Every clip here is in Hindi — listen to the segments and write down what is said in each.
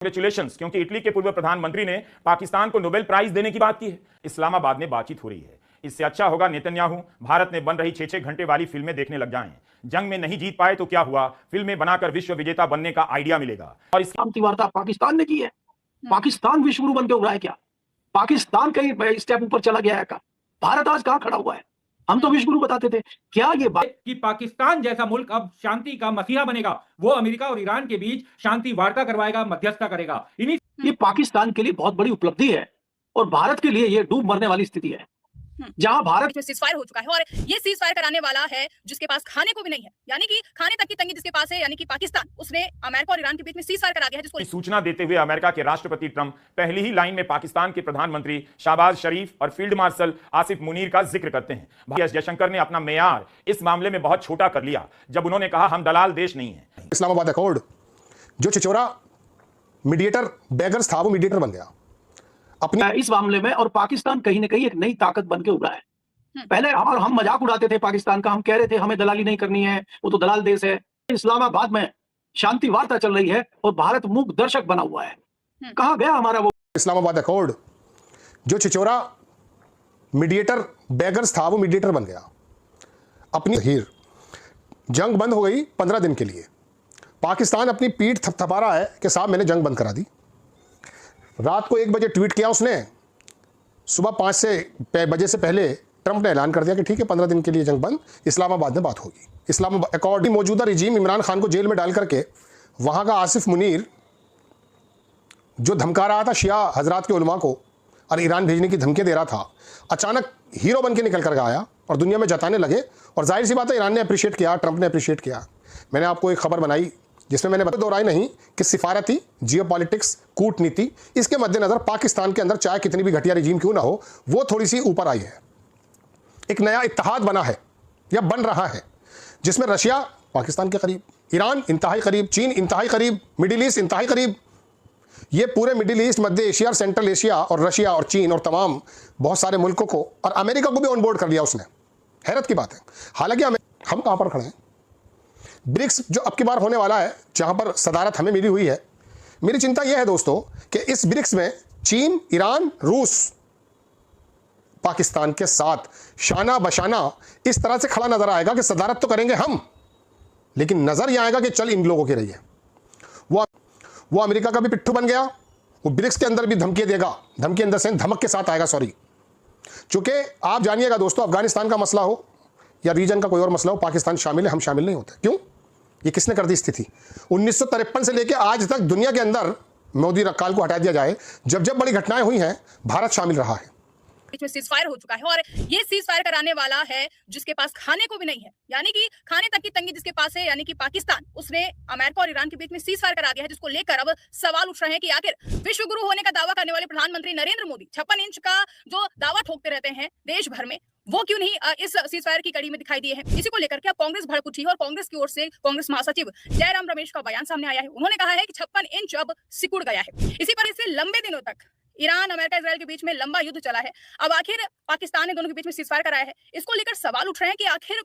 कांग्रेचुलेशंस, क्योंकि इटली के पूर्व प्रधानमंत्री ने पाकिस्तान को नोबेल प्राइज देने की बात की है। इस्लामाबाद में बातचीत हो रही है। इससे अच्छा होगा नेतन्याहू भारत में बन रही 6-6 घंटे वाली फिल्में देखने लग जाएं। जंग में नहीं जीत पाए तो क्या हुआ, फिल्में बनाकर विश्व विजेता बनने का आइडिया मिलेगा। और शांति वार्ता पाकिस्तान ने की है। पाकिस्तान विश्व गुरु बनकर उभरा है क्या? पाकिस्तान कहीं स्टेप ऊपर चला गया है क्या? भारत आज कहां खड़ा हुआ है? हम तो विश्व गुरु बताते थे। क्या ये बात कि पाकिस्तान जैसा मुल्क अब शांति का मसीहा बनेगा, वो अमेरिका और ईरान के बीच शांति वार्ता करवाएगा, मध्यस्थता करेगा। ये पाकिस्तान के लिए बहुत बड़ी उपलब्धि है और भारत के लिए ये डूब मरने वाली स्थिति है, जहां भारत में सीजफायर हो चुका है और ये सीजफायर कराने वाला है जिसके पास खाने को भी नहीं है, यानी कि खाने तक की तंगी जिसके पास है, यानी कि पाकिस्तान। उसने अमेरिका और ईरान के बीच में सीजफायर करा दिया है, जिसको सूचना देते हुए अमेरिका के राष्ट्रपति ट्रंप पहली ही लाइन में पाकिस्तान के प्रधानमंत्री शहबाज शरीफ और फील्ड मार्शल आसिफ मुनीर का जिक्र करते हैं। एस जयशंकर ने अपना मेयार इस मामले में बहुत छोटा कर लिया जब उन्होंने कहा हम दलाल देश नहीं है। इस्लामाबाद अकॉर्ड जो चिचोरा मीडिएटर बेगर्स था वो मीडिएटर बन गया अपने इस मामले में, और पाकिस्तान कहीं ना कहीं एक नई ताकत बन के उभरा है। पहले हम मजाक उड़ाते थे पाकिस्तान का, हम कह रहे थे हमें दलाली नहीं करनी है, वो तो दलाल देश है। इस्लामाबाद में शांति वार्ता चल रही है और भारत मूक दर्शक बना हुआ है। कहां गया हमारा वो इस्लामाबाद अकॉर्ड जो चिचोरा मीडिएटर बेगर्स था वो मीडिएटर बन गया अपनी हीर। जंग बंद हो गई 15 दिन के लिए। पाकिस्तान अपनी पीठ थपथपा रहा है कि साहब मैंने जंग बंद करा दी। रात को 1 बजे ट्वीट किया उसने, सुबह 5 बजे से पहले ट्रंप ने ऐलान कर दिया कि ठीक है 15 दिन के लिए जंग बंद, इस्लामाबाद में बात होगी। इस्लामाबाद अकॉर्डिंग मौजूदा रिजीम इमरान खान को जेल में डाल करके वहाँ का आसिफ मुनीर जो धमका रहा था शिया हजरात के उलमा को और ईरान भेजने की धमकी दे रहा था, अचानक हीरो बन के निकल कर आया और दुनिया में जताने लगे। और जाहिर सी बात है ईरान ने अप्रिशिएट किया, ट्रंप ने अप्रिशिएट किया। मैंने आपको एक खबर बनाई जिसमें मैंने दोहराई नहीं कि सिफारती जियोपॉलिटिक्स कूटनीति इसके मद्देनजर पाकिस्तान के अंदर चाहे कितनी भी घटिया रिजीम क्यों ना हो वो थोड़ी सी ऊपर आई है। एक नया इत्तेहाद बना है या बन रहा है जिसमें रशिया पाकिस्तान के करीब, ईरान इंतहाई करीब, चीन इंतहाई करीब, मिडिल ईस्ट इंतहाई करीब। ये पूरे मिडिल ईस्ट, मध्य एशिया और सेंट्रल एशिया और रशिया और चीन और तमाम बहुत सारे मुल्कों को और अमेरिका को भी ऑन बोर्ड कर लिया उसने। हैरत की बात है। हालांकि हम कहां पर खड़े हैं? ब्रिक्स जो अब की बार होने वाला है, जहां पर सदारत हमें मिली हुई है, मेरी चिंता यह है दोस्तों कि इस ब्रिक्स में चीन, ईरान, रूस पाकिस्तान के साथ शाना बशाना इस तरह से खड़ा नजर आएगा कि सदारत तो करेंगे हम, लेकिन नजर यह आएगा कि चल इन लोगों की रही है। वो अमेरिका का भी पिट्ठू बन गया। वो ब्रिक्स के अंदर भी धमकी देगा, धमकी अंदर से धमक के साथ आएगा, सॉरी। चूंकि आप जानिएगा दोस्तों, अफगानिस्तान का मसला हो या रीजन का कोई और मसला हो, पाकिस्तान शामिल है, हम शामिल नहीं होते। क्यों? ये किसने कर दी स्थिति? 1953 से लेकर आज तक दुनिया के अंदर मोदी रकाल को हटा दिया जाए, जब जब बड़ी घटनाएं हुई हैं भारत शामिल रहा है। बीच में सीजफायर हो चुका है और ये सीजफायर कराने वाला है जिसके पास खाने को भी नहीं है, यानी कि खाने तक की तंगी जिसके पास है, यानी कि पाकिस्तान। उसने अमेरिका और ईरान के बीच में सीजफायर करा दिया है, जिसको लेकर अब सवाल उठ रहे हैं कि आखिर विश्व गुरु होने का दावा करने वाले प्रधानमंत्री नरेंद्र मोदी 56 इंच का जो दावा ठोकते रहते हैं देश भर में, वो क्यों नहीं इस सीजफायर की कड़ी में दिखाई दिए हैं। इसी को लेकर के अब कांग्रेस भड़क उठी है और कांग्रेस की ओर से कांग्रेस महासचिव जयराम रमेश का बयान सामने आया है। उन्होंने कहा है कि 56 इंच अब सिकुड़ गया है। इसी पर इससे लंबे दिनों तक ईरान, अमेरिका, इजराइल के बीच में लंबा युद्ध चला है। अब आखिर पाकिस्तान ने दोनों के बीच में सीजफायर कराया है। इसको लेकर सवाल उठ रहे हैं कि आखिर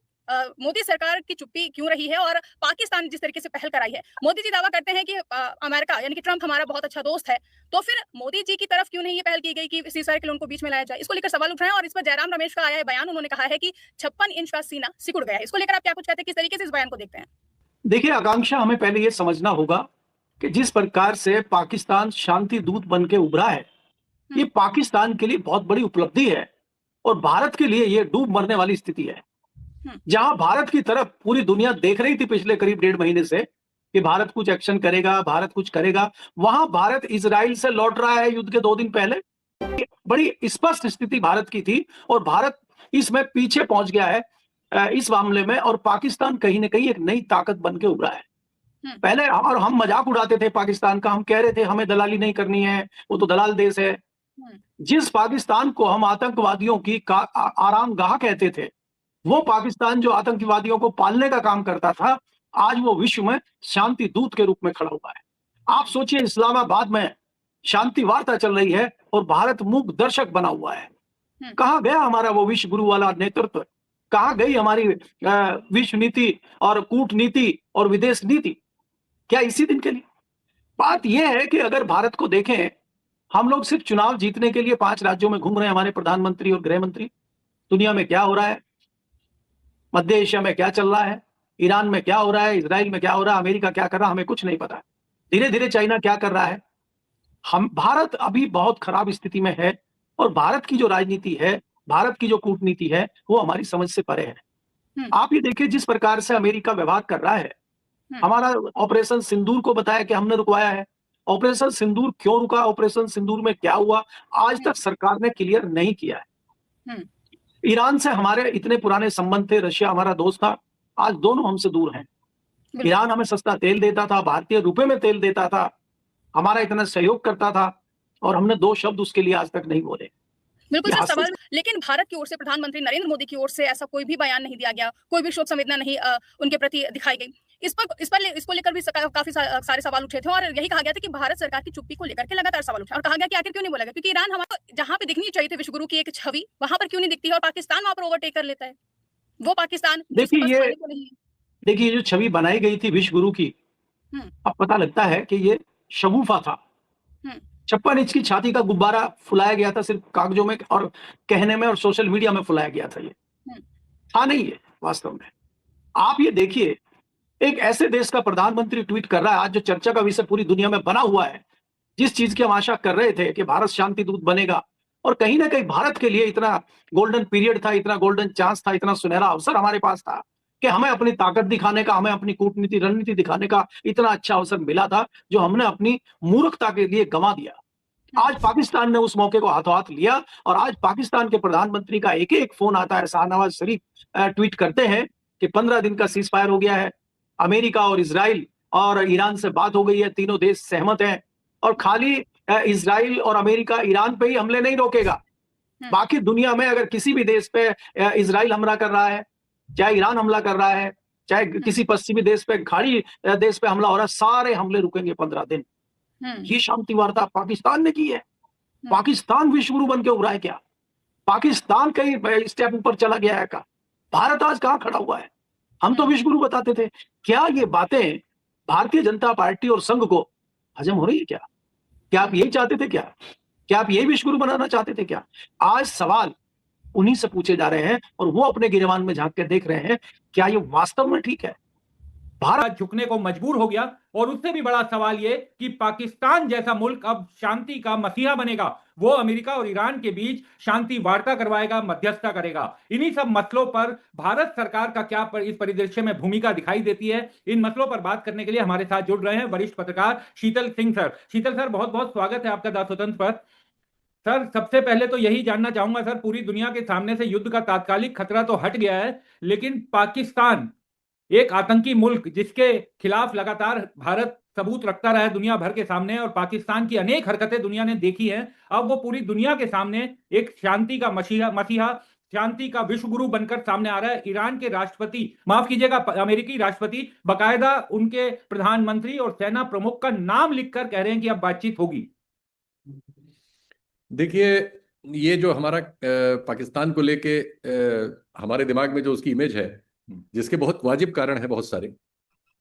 मोदी सरकार की चुप्पी क्यों रही है और पाकिस्तान ने जिस तरीके से पहल कराई है। मोदी जी दावा करते हैं कि अमेरिका यानी कि ट्रंप हमारा बहुत अच्छा दोस्त है, तो फिर मोदी जी की तरफ क्यों नहीं ये पहल की गई कि सीजफायर के लिए उनको बीच में लाया जाए। इसको लेकर सवाल उठ रहे हैं और इस पर जयराम रमेश का आया है बयान। उन्होंने कहा है कि 56 इंच का सीना सिकुड़ गया है। इसको लेकर आप क्या कुछ कहते हैं, किस तरीके से इस बयान को देखते हैं? देखिए आकांक्षा, हमें पहले ये समझना होगा कि जिस प्रकार से पाकिस्तान शांति दूत बन के उभरा है, ये पाकिस्तान के लिए बहुत बड़ी उपलब्धि है और भारत के लिए ये डूब मरने वाली स्थिति है। जहां भारत की तरफ पूरी दुनिया देख रही थी पिछले करीब 1.5 महीने से कि भारत कुछ एक्शन करेगा, भारत कुछ करेगा, वहां भारत इजराइल से लौट रहा है युद्ध के 2 दिन पहले। बड़ी स्पष्ट स्थिति भारत की थी और भारत इसमें पीछे पहुंच गया है इस मामले में, और पाकिस्तान कहीं ना कहीं एक नई ताकत बन के उभरा है। पहले हम मजाक उड़ाते थे पाकिस्तान का, हम कह रहे थे हमें दलाली नहीं करनी है, वो तो दलाल देश है। जिस पाकिस्तान को हम आतंकवादियों की आरामगाह कहते थे, वो पाकिस्तान जो आतंकवादियों को पालने का काम करता था, आज वो विश्व में शांति दूत के रूप में खड़ा हुआ है। आप सोचिए, इस्लामाबाद में शांति वार्ता चल रही है और भारत मूक दर्शक बना हुआ है। कहां गया हमारा वो विश्व गुरु वाला नेतृत्व? कहां गई हमारी विश्व नीति और कूटनीति और विदेश नीति? क्या इसी दिन के लिए? बात यह है कि अगर भारत को देखें, हम लोग सिर्फ चुनाव जीतने के लिए 5 राज्यों में घूम रहे हैं, हमारे प्रधानमंत्री और गृह मंत्री। दुनिया में क्या हो रहा है, मध्य एशिया में क्या चल रहा है, ईरान में क्या हो रहा है, इजराइल में क्या हो रहा है, अमेरिका क्या कर रहा है, हमें कुछ नहीं पता। धीरे धीरे चाइना क्या कर रहा है। भारत अभी बहुत खराब स्थिति में है और भारत की जो राजनीति है, भारत की जो कूटनीति है, वो हमारी समझ से परे है। आप ये देखिए जिस प्रकार से अमेरिका व्यवहार कर रहा है। हमारा ऑपरेशन सिंदूर को बताया कि हमने रुकवाया है। ऑपरेशन सिंदूर क्यों रुका, ऑपरेशन सिंदूर में क्या हुआ, आज तक सरकार ने क्लियर नहीं किया है। ईरान से हमारे इतने पुराने संबंध थे, रशिया हमारा दोस्त था, आज दोनों हमसे दूर हैं। ईरान हमें सस्ता तेल देता था, भारतीय रुपए में तेल देता था, हमारा इतना सहयोग करता था और हमने 2 शब्द उसके लिए आज तक नहीं बोले। बिल्कुल सर, सवाल। लेकिन भारत की ओर से, प्रधानमंत्री नरेंद्र मोदी की ओर से ऐसा कोई भी बयान नहीं दिया गया, कोई भी शोक संवेदना नहीं उनके प्रति दिखाई गई। इसको लेकर भी काफी सारे सवाल उठे थे और यही कहा गया था कि भारत सरकार की चुप्पी को लेकर के लगातार सवाल उठे और कहा गया कि आखिर क्यों नहीं बोला गया, क्योंकि ईरान हमारा जहां पे दिखनी चाहिए थी विश्वगुरु की एक छवि, वहां पर क्यों नहीं दिखती है और पाकिस्तान वहां पर ओवरटेक कर लेता है। वो पाकिस्तान देखिए जो छवि बनाई गई थी विश्वगुरु की, अब पता लगता है कि ये शगुफा था। 56 इंच की छाती का गुब्बारा फुलाया गया था सिर्फ कागजों में और कहने में और सोशल मीडिया में फुलाया गया था। ये था नहीं है वास्तव में। आप ये देखिए, एक ऐसे देश का प्रधानमंत्री ट्वीट कर रहा है आज जो चर्चा का विषय पूरी दुनिया में बना हुआ है, जिस चीज की हम आशा कर रहे थे कि भारत शांति दूत बनेगा और कहीं ना कहीं भारत के लिए इतना गोल्डन पीरियड था, इतना गोल्डन चांस था, इतना सुनहरा अवसर हमारे पास था कि हमें अपनी ताकत दिखाने का, हमें अपनी कूटनीति रणनीति दिखाने का इतना अच्छा अवसर मिला था जो हमने अपनी मूर्खता के लिए गंवा दिया। आज पाकिस्तान ने उस मौके को हाथों हाथ लिया और आज पाकिस्तान के प्रधानमंत्री का एक एक फोन आता है। शाहनवाज शरीफ ट्वीट करते हैं कि 15 दिन का सीज फायर हो गया है, अमेरिका और इजराइल और ईरान से बात हो गई है, तीनों देश सहमत हैं और खाली इजराइल और अमेरिका ईरान पे ही हमले नहीं रोकेगा, बाकी दुनिया में अगर किसी भी देश पे इजराइल हमला कर रहा है, चाहे ईरान हमला कर रहा है, चाहे किसी पश्चिमी देश पे, खाड़ी देश पे हमला हो रहा है, सारे हमले रुकेंगे 15 दिन। ये शांति वार्ता पाकिस्तान ने की है। पाकिस्तान विश्वगुरु बन के उभरा है क्या? पाकिस्तान कई स्टेप ऊपर चला गया है क्या? भारत आज कहां खड़ा हुआ है? हम तो विश्वगुरु बताते थे। क्या ये बातें भारतीय जनता पार्टी और संघ को हजम हो रही है क्या? क्या आप यही चाहते थे क्या? क्या आप यही विश्वगुरु बनाना चाहते थे क्या? आज सवाल उन्हीं से पूछे जा रहे हैं और वो अपने गिरवान में झांक के देख रहे हैं, क्या ये वास्तव में ठीक है? भारत झुकने को मजबूर हो गया और उससे भी बड़ा सवाल ये कि पाकिस्तान जैसा मुल्क अब शांति का मसीहा बनेगा, वो अमेरिका और ईरान के बीच शांति वार्ता करवाएगा, मध्यस्थता करेगा। इन्हीं सब मसलों पर भारत सरकार का क्या इस परिदृश्य में भूमिका दिखाई देती है, इन मसलों पर बात करने के लिए हमारे साथ जुड़ रहे हैं वरिष्ठ पत्रकार शीतल सिंह सर। शीतल सर, बहुत बहुत स्वागत है आपका द स्वतंत्र पर। सर, सबसे पहले तो यही जानना चाहूंगा सर, पूरी दुनिया के सामने से युद्ध का तात्कालिक खतरा तो हट गया है, लेकिन पाकिस्तान एक आतंकी मुल्क जिसके खिलाफ लगातार भारत सबूत रखता रहा है दुनिया भर के सामने और पाकिस्तान की अनेक हरकतें दुनिया ने देखी हैं, अब वो पूरी दुनिया के सामने एक शांति का मसीहा, शांति का विश्वगुरु बनकर सामने आ रहा है। ईरान के राष्ट्रपति, माफ कीजिएगा, अमेरिकी राष्ट्रपति बाकायदा उनके प्रधानमंत्री और सेना प्रमुख का नाम लिखकर कह रहे हैं कि अब बातचीत होगी। देखिए, ये जो हमारा पाकिस्तान को लेके हमारे दिमाग में जो उसकी इमेज है, जिसके बहुत वाजिब कारण है बहुत सारे,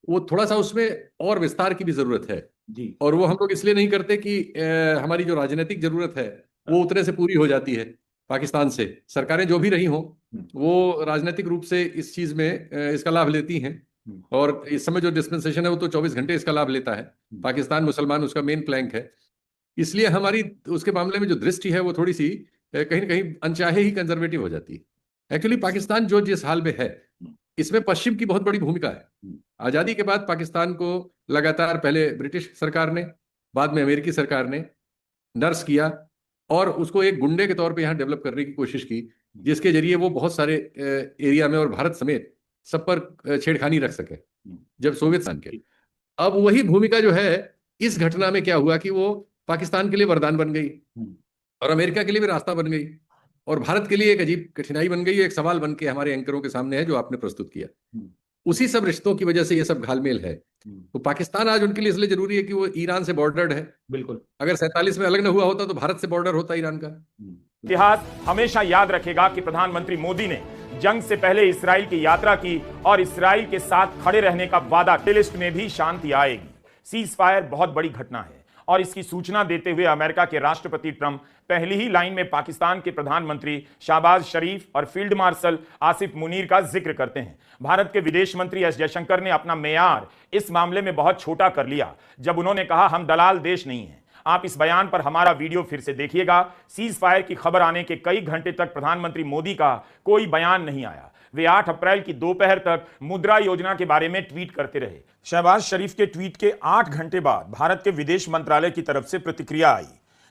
वो थोड़ा सा उसमें और विस्तार की भी जरूरत है जी। और वो हम लोग इसलिए नहीं करते कि हमारी जो राजनीतिक जरूरत है वो उतने से पूरी हो जाती है। पाकिस्तान से सरकारें जो भी रही हों, वो राजनीतिक रूप से इस चीज में इसका लाभ लेती हैं और इस समय जो डिस्पेंसेशन है वो तो 24 घंटे इसका लाभ लेता है। पाकिस्तान मुसलमान उसका मेन प्लैंक है, इसलिए हमारी उसके मामले में जो दृष्टि है वो थोड़ी सी कहीं ना कहीं अनचाहे ही कंजर्वेटिव हो जाती है। एक्चुअली पाकिस्तान जो जिस हाल में है, इसमें पश्चिम की बहुत बड़ी भूमिका है। आजादी के बाद पाकिस्तान को लगातार पहले ब्रिटिश सरकार ने, बाद में अमेरिकी सरकार ने नर्स किया और उसको एक गुंडे के तौर पे यहाँ डेवलप करने की कोशिश की, जिसके जरिए वो बहुत सारे एरिया में और भारत समेत सब पर छेड़खानी रख सके जब सोवियत संघ के। अब वही भूमिका जो है इस घटना में क्या हुआ कि वो पाकिस्तान के लिए वरदान बन गई और अमेरिका के लिए भी रास्ता बन गई और भारत के लिए एक अजीब कठिनाई बन गई। एक सवाल बन के हमारे एंकरों के सामने है जो आपने प्रस्तुत किया। उसी सब रिश्तों की वजह से ये सब घालमेल है। तो पाकिस्तान आज उनके लिए इसलिए जरूरी है कि वो ईरान से बॉर्डर्ड है। बिल्कुल, अगर 47 में अलग न हुआ होता तो भारत से बॉर्डर होता ईरान का। इतिहास हमेशा याद रखेगा कि प्रधानमंत्री मोदी ने जंग से पहले इस्राइल की यात्रा की और इस्राइल के साथ खड़े रहने का वादा। लिस्ट में भी शांति आएगी। सीज फायर बहुत बड़ी घटना है और इसकी सूचना देते हुए अमेरिका के राष्ट्रपति ट्रंप पहली ही लाइन में पाकिस्तान के प्रधानमंत्री शाहबाज शरीफ और फील्ड मार्शल आसिफ मुनीर का जिक्र करते हैं। भारत के विदेश मंत्री एस जयशंकर ने अपना मेयार इस मामले में बहुत छोटा कर लिया जब उन्होंने कहा, हम दलाल देश नहीं हैं। आप इस बयान पर हमारा वीडियो फिर से देखिएगा। सीज फायर की खबर आने के कई घंटे तक प्रधानमंत्री मोदी का कोई बयान नहीं आया। वे 8 अप्रैल की दोपहर तक मुद्रा योजना के बारे में ट्वीट करते रहे। शहबाज शरीफ के ट्वीट के 8 घंटे बाद भारत के विदेश मंत्रालय की तरफ से प्रतिक्रिया आई,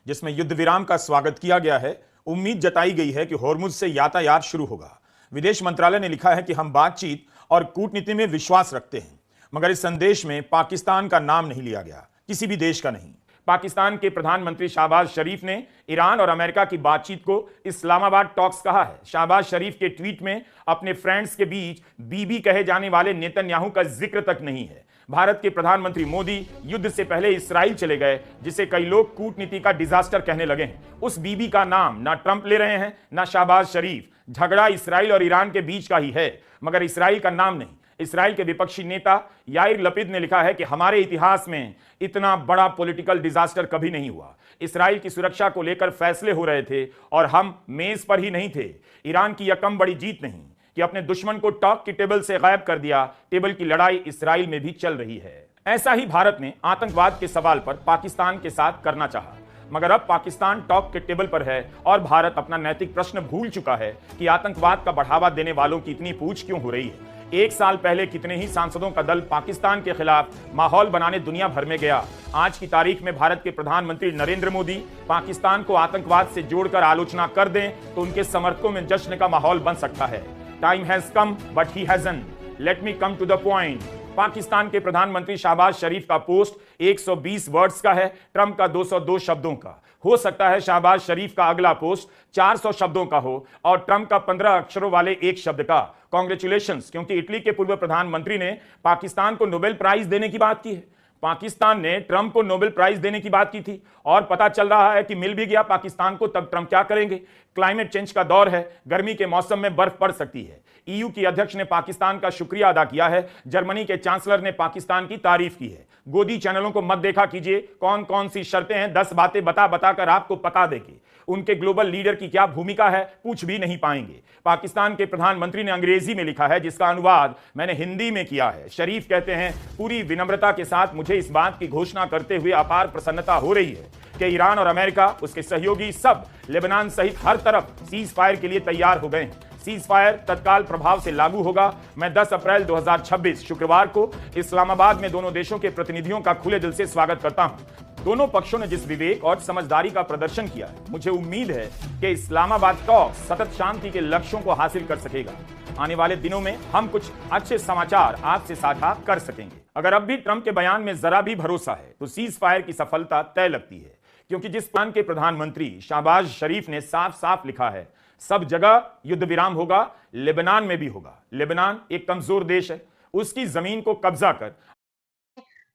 जिसमें युद्ध विराम का स्वागत किया गया है। उम्मीद जताई गई है कि होर्मुज से यातायात शुरू होगा। विदेश मंत्रालय ने लिखा है कि हम बातचीत और कूटनीति में विश्वास रखते हैं, मगर इस संदेश में पाकिस्तान का नाम नहीं लिया गया, किसी भी देश का नहीं। पाकिस्तान के प्रधानमंत्री शाहबाज शरीफ ने ईरान और अमेरिका की बातचीत को इस्लामाबाद टॉक्स कहा है। शाहबाज शरीफ के ट्वीट में अपने फ्रेंड्स के बीच बीबी कहे जाने वाले नेतन्याहू का जिक्र तक नहीं है। भारत के प्रधानमंत्री मोदी युद्ध से पहले इस्राइल चले गए, जिसे कई लोग कूटनीति का डिजास्टर कहने लगे हैं। उस बीबी का नाम ना ट्रंप ले रहे हैं ना शाहबाज शरीफ। झगड़ा इस्राइल और ईरान के बीच का ही है, मगर इस्राइल का नाम नहीं। इस्राइल के विपक्षी नेता याइर लपिद ने लिखा है कि हमारे इतिहास में इतना बड़ा पॉलिटिकल डिजास्टर कभी नहीं हुआ। इस्राइल की सुरक्षा को लेकर फैसले हो रहे थे और हम मेज पर ही नहीं थे। ईरान की यह कम बड़ी जीत नहीं कि अपने दुश्मन को टॉक की टेबल से गायब कर दिया। टेबल की लड़ाई इस्राइल में भी चल रही है। ऐसा ही भारत ने आतंकवाद के सवाल पर पाकिस्तान के साथ करना चाहा, मगर अब पाकिस्तान टॉप के टेबल पर है और भारत अपना नैतिक प्रश्न भूल चुका है कि आतंकवाद का बढ़ावा देने वालों की इतनी पूछ क्यों हो रही है। 1 साल पहले कितने ही सांसदों का दल पाकिस्तान के खिलाफ माहौल बनाने दुनिया भर में गया। आज की तारीख में भारत के प्रधानमंत्री नरेंद्र मोदी पाकिस्तान को आतंकवाद से जोड़कर आलोचना कर दें तो उनके समर्थकों में जश्न का माहौल बन सकता है। Time has come but he hasn't. Let me come to the point. Pakistan के प्रधानमंत्री शाहबाज शरीफ का पोस्ट 120 वर्ड्स का है, ट्रंप का 202 शब्दों का। हो सकता है शाहबाज शरीफ का अगला पोस्ट 400 शब्दों का हो और ट्रंप का 15 अक्षरों वाले एक शब्द का। कांग्रेचुलेशंस, क्योंकि इटली के पूर्व प्रधानमंत्री ने पाकिस्तान को नोबेल प्राइज देने की बात की है। पाकिस्तान ने ट्रंप को नोबेल प्राइज देने की बात की थी और पता चल रहा है कि मिल भी गया पाकिस्तान को। तब ट्रंप क्या करेंगे? क्लाइमेट चेंज का दौर है, गर्मी के मौसम में बर्फ पड़ सकती है। ईयू की अध्यक्ष ने पाकिस्तान का शुक्रिया अदा किया है। जर्मनी के चांसलर ने पाकिस्तान की तारीफ की है। गोदी चैनलों को मत देखा कीजिए, कौन कौन सी शर्तें हैं 10 बातें बता बताकर आपको पका देंगे। उनके ग्लोबल लीडर की क्या भूमिका है पूछ भी नहीं पाएंगे। पाकिस्तान के प्रधानमंत्री ने अंग्रेजी में लिखा है, जिसका अनुवाद मैंने हिंदी में किया है। शरीफ कहते हैं, पूरी विनम्रता के साथ मुझे इस बात की घोषणा करते हुए अपार प्रसन्नता हो रही है कि ईरान और अमेरिका, उसके सहयोगी सब लेबनान सहित हर तरफ सीज फायर के लिए तैयार हो गए हैं। सीज फायर तत्काल प्रभाव से लागू होगा। मैं 10 अप्रैल 2026 शुक्रवार को इस्लामाबाद में दोनों देशों के प्रतिनिधियों का खुले दिल से स्वागत करता हूं। दोनों पक्षों ने जिस विवेक और समझदारी का प्रदर्शन किया है, मुझे उम्मीद है कि इस्लामाबाद टॉक सतत शांति के लक्ष्यों को हासिल कर सकेगा। आने वाले दिनों में हम कुछ अच्छे समाचार आपसे साझा कर सकेंगे। अगर अब भी ट्रंप के बयान में जरा भी भरोसा है तो सीज फायर की सफलता तय लगती है, क्योंकि जिस प्लान के प्रधानमंत्री शाहबाज शरीफ ने साफ साफ लिखा है, सब जगह युद्ध विराम होगा, लेबनान में भी होगा। लेबनान एक कमजोर देश है, उसकी जमीन को कब्जा कर।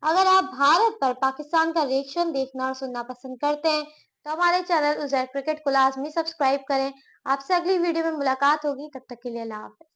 अगर आप भारत पर पाकिस्तान का रिएक्शन देखना और सुनना पसंद करते हैं तो हमारे चैनल उज़ैर क्रिकेट को लाजमी सब्सक्राइब करें। आपसे अगली वीडियो में मुलाकात होगी, तब तक के लिए अल्लाह हाफ़िज़।